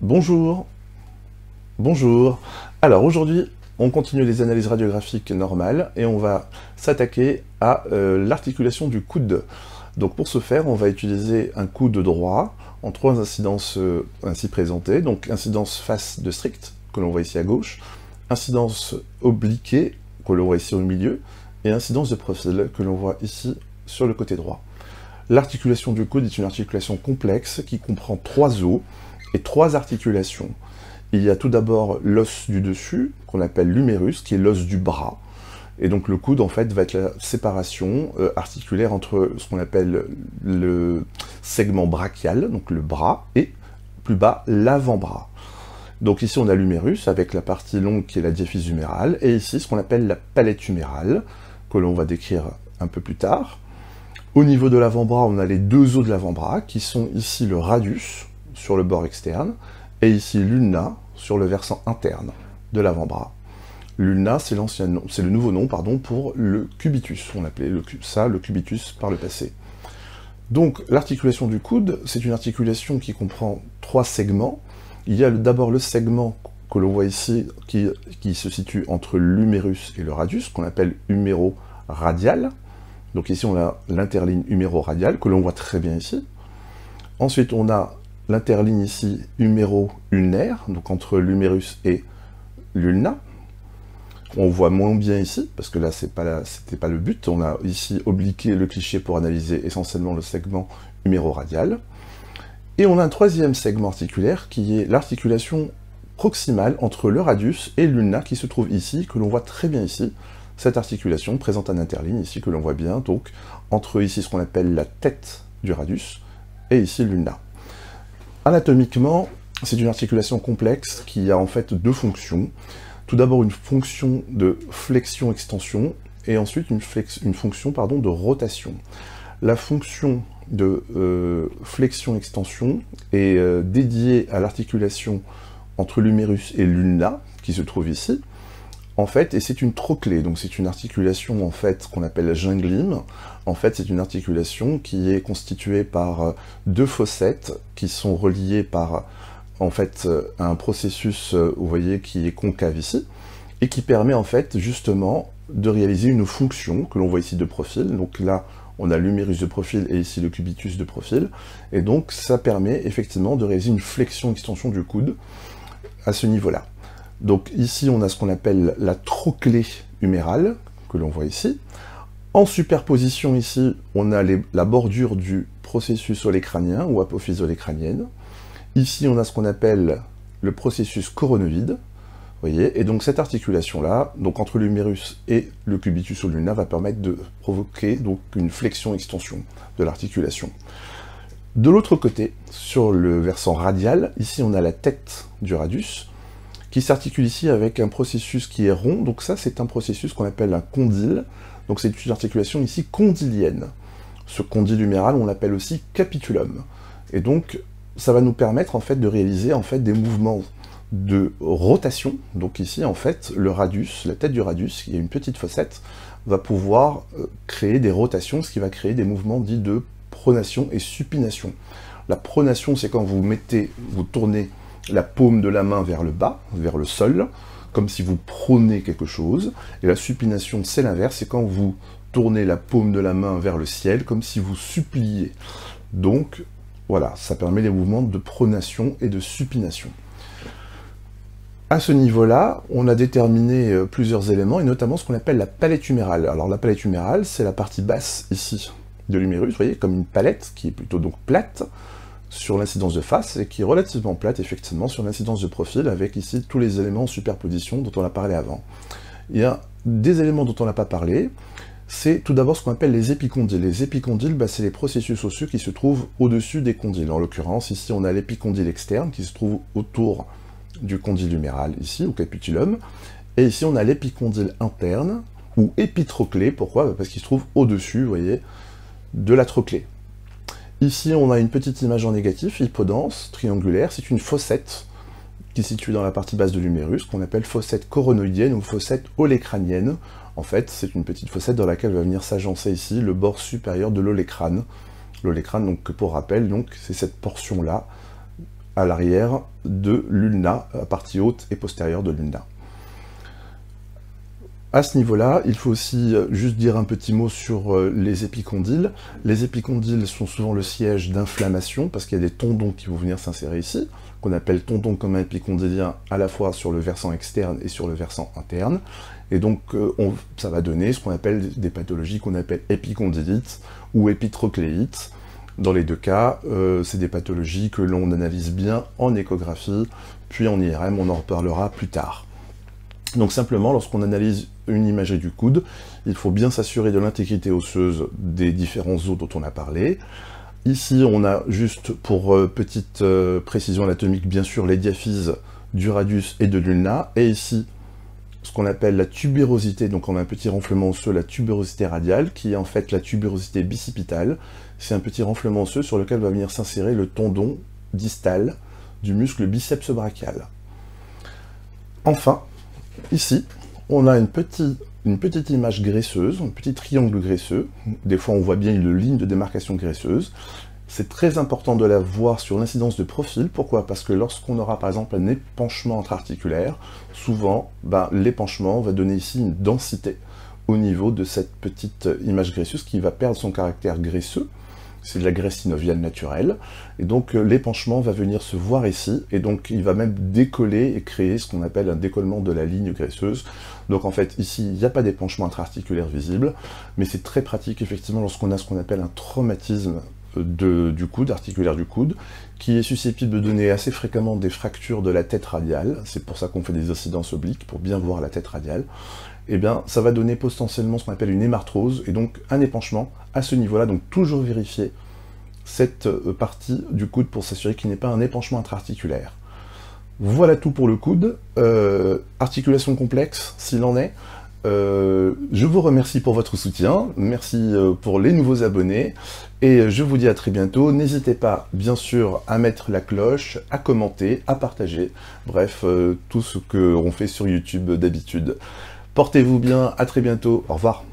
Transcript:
Bonjour, bonjour. Alors aujourd'hui, on continue les analyses radiographiques normales et on va s'attaquer à l'articulation du coude. Donc pour ce faire, on va utiliser un coude droit en trois incidences ainsi présentées. Donc incidence face de strict, que l'on voit ici à gauche, incidence obliquée, que l'on voit ici au milieu, et incidence de profil, que l'on voit ici sur le côté droit. L'articulation du coude est une articulation complexe qui comprend trois os et trois articulations. Il y a tout d'abord l'os du dessus, qu'on appelle l'humérus, qui est l'os du bras. Et donc le coude, en fait, va être la séparation articulaire entre ce qu'on appelle le segment brachial, donc le bras, et plus bas, l'avant-bras. Donc ici, on a l'humérus, avec la partie longue qui est la diaphyse humérale, et ici, ce qu'on appelle la palette humérale, que l'on va décrire un peu plus tard. Au niveau de l'avant-bras, on a les deux os de l'avant-bras, qui sont ici le radius, sur le bord externe, et ici l'ulna, sur le versant interne de l'avant-bras. L'ulna, c'est le nouveau nom, pour le cubitus. On appelait ça le cubitus par le passé. Donc, l'articulation du coude, c'est une articulation qui comprend trois segments. Il y a d'abord le segment que l'on voit ici, qui se situe entre l'humérus et le radius, qu'on appelle huméro-radial. Donc ici, on a l'interligne huméro-radiale, que l'on voit très bien ici. Ensuite, on a l'interligne ici huméro-ulnaire, donc entre l'humérus et l'ulna. On voit moins bien ici, parce que là, c'était pas le but. On a ici obliqué le cliché pour analyser essentiellement le segment huméro-radial. Et on a un troisième segment articulaire, qui est l'articulation proximale entre le radius et l'ulna, qui se trouve ici, que l'on voit très bien ici. Cette articulation présente un interligne ici, que l'on voit bien, donc entre ici ce qu'on appelle la tête du radius, et ici l'ulna. Anatomiquement, c'est une articulation complexe qui a en fait deux fonctions. Tout d'abord une fonction de flexion-extension, et ensuite une fonction de rotation. La fonction de flexion-extension est dédiée à l'articulation entre l'humérus et l'ulna, qui se trouve ici, en fait, et c'est une trochlée, donc c'est une articulation en fait qu'on appelle la ginglyme. En fait, c'est une articulation qui est constituée par deux fossettes qui sont reliées par en fait un processus, vous voyez, qui est concave ici, et qui permet en fait justement de réaliser une fonction que l'on voit ici de profil. Donc là, on a l'humérus de profil et ici le cubitus de profil, et donc ça permet effectivement de réaliser une flexion-extension du coude à ce niveau-là. Donc ici, on a ce qu'on appelle la trochlée humérale, que l'on voit ici. En superposition ici, on a la bordure du processus olécranien ou apophyse olécranienne. Ici, on a ce qu'on appelle le processus coronoïde, voyez, et donc cette articulation-là, donc entre l'humérus et le cubitus ou l'ulna, va permettre de provoquer donc une flexion-extension de l'articulation. De l'autre côté, sur le versant radial, ici on a la tête du radius, qui s'articule ici avec un processus qui est rond, donc ça c'est un processus qu'on appelle un condyle, donc c'est une articulation ici condylienne. Ce condyle huméral, on l'appelle aussi capitulum, et donc ça va nous permettre en fait de réaliser en fait des mouvements de rotation. Donc ici en fait le radius, la tête du radius, qui est une petite fossette, va pouvoir créer des rotations, ce qui va créer des mouvements dits de pronation et supination. La pronation, c'est quand vous tournez la paume de la main vers le bas, vers le sol, comme si vous prônez quelque chose, et la supination, c'est l'inverse, c'est quand vous tournez la paume de la main vers le ciel, comme si vous suppliez. Donc, voilà, ça permet les mouvements de pronation et de supination. À ce niveau-là, on a déterminé plusieurs éléments, et notamment ce qu'on appelle la palette humérale. Alors la palette humérale, c'est la partie basse, ici, de l'humérus, vous voyez, comme une palette, qui est plutôt donc plate, sur l'incidence de face, et qui est relativement plate, effectivement, sur l'incidence de profil, avec ici tous les éléments en superposition dont on a parlé avant. Il y a des éléments dont on n'a pas parlé, c'est tout d'abord ce qu'on appelle les épicondyles. Les épicondyles, c'est les processus osseux qui se trouvent au-dessus des condyles. En l'occurrence, ici, on a l'épicondyle externe, qui se trouve autour du condyle huméral, ici, au capitulum, et ici, on a l'épicondyle interne, ou épitrochlée, pourquoi? Parce qu'il se trouve au-dessus, vous voyez, de la trochlée. Ici, on a une petite image en négatif, hypodense, triangulaire, c'est une fossette qui est située dans la partie basse de l'humérus, qu'on appelle fossette coronoïdienne ou fossette olécranienne. En fait, c'est une petite fossette dans laquelle va venir s'agencer ici le bord supérieur de l'olécrane. L'olécrane, donc, pour rappel, c'est cette portion-là, à l'arrière de l'ulna, à la partie haute et postérieure de l'ulna. À ce niveau-là, il faut aussi juste dire un petit mot sur les épicondyles. Les épicondyles sont souvent le siège d'inflammation, parce qu'il y a des tendons qui vont venir s'insérer ici, qu'on appelle tendons communs épicondyliens à la fois sur le versant externe et sur le versant interne. Et donc, ça va donner ce qu'on appelle des pathologies qu'on appelle épicondylite ou épitrocléite. Dans les deux cas, c'est des pathologies que l'on analyse bien en échographie, puis en IRM, on en reparlera plus tard. Donc simplement, lorsqu'on analyse une imagerie du coude, il faut bien s'assurer de l'intégrité osseuse des différents os dont on a parlé. Ici, on a juste, pour petite précision anatomique, bien sûr, les diaphyses du radius et de l'ulna, et ici, ce qu'on appelle la tubérosité, donc on a un petit renflement osseux, la tubérosité radiale, qui est en fait la tubérosité bicipitale. C'est un petit renflement osseux sur lequel va venir s'insérer le tendon distal du muscle biceps brachial. Enfin, ici, on a une petite image graisseuse, un petit triangle graisseux. Des fois, on voit bien une ligne de démarcation graisseuse. C'est très important de la voir sur l'incidence de profil. Pourquoi? Parce que lorsqu'on aura par exemple un épanchement intra-articulaire, souvent, l'épanchement va donner ici une densité au niveau de cette petite image graisseuse qui va perdre son caractère graisseux. C'est de la graisse synoviale naturelle, et donc l'épanchement va venir se voir ici, et donc il va même décoller et créer ce qu'on appelle un décollement de la ligne graisseuse. Donc en fait, ici, il n'y a pas d'épanchement intra-articulaire visible, mais c'est très pratique effectivement lorsqu'on a ce qu'on appelle un traumatisme du coude, articulaire du coude, qui est susceptible de donner assez fréquemment des fractures de la tête radiale. C'est pour ça qu'on fait des incidences obliques, pour bien voir la tête radiale. Eh bien, ça va donner potentiellement ce qu'on appelle une hémarthrose, et donc un épanchement à ce niveau-là. Donc toujours vérifier cette partie du coude pour s'assurer qu'il n'y ait pas un épanchement intra-articulaire. Voilà tout pour le coude. Articulation complexe, s'il en est. Je vous remercie pour votre soutien, merci pour les nouveaux abonnés, et je vous dis à très bientôt. N'hésitez pas, bien sûr, à mettre la cloche, à commenter, à partager, bref, tout ce qu'on fait sur YouTube d'habitude. Portez-vous bien, à très bientôt, au revoir.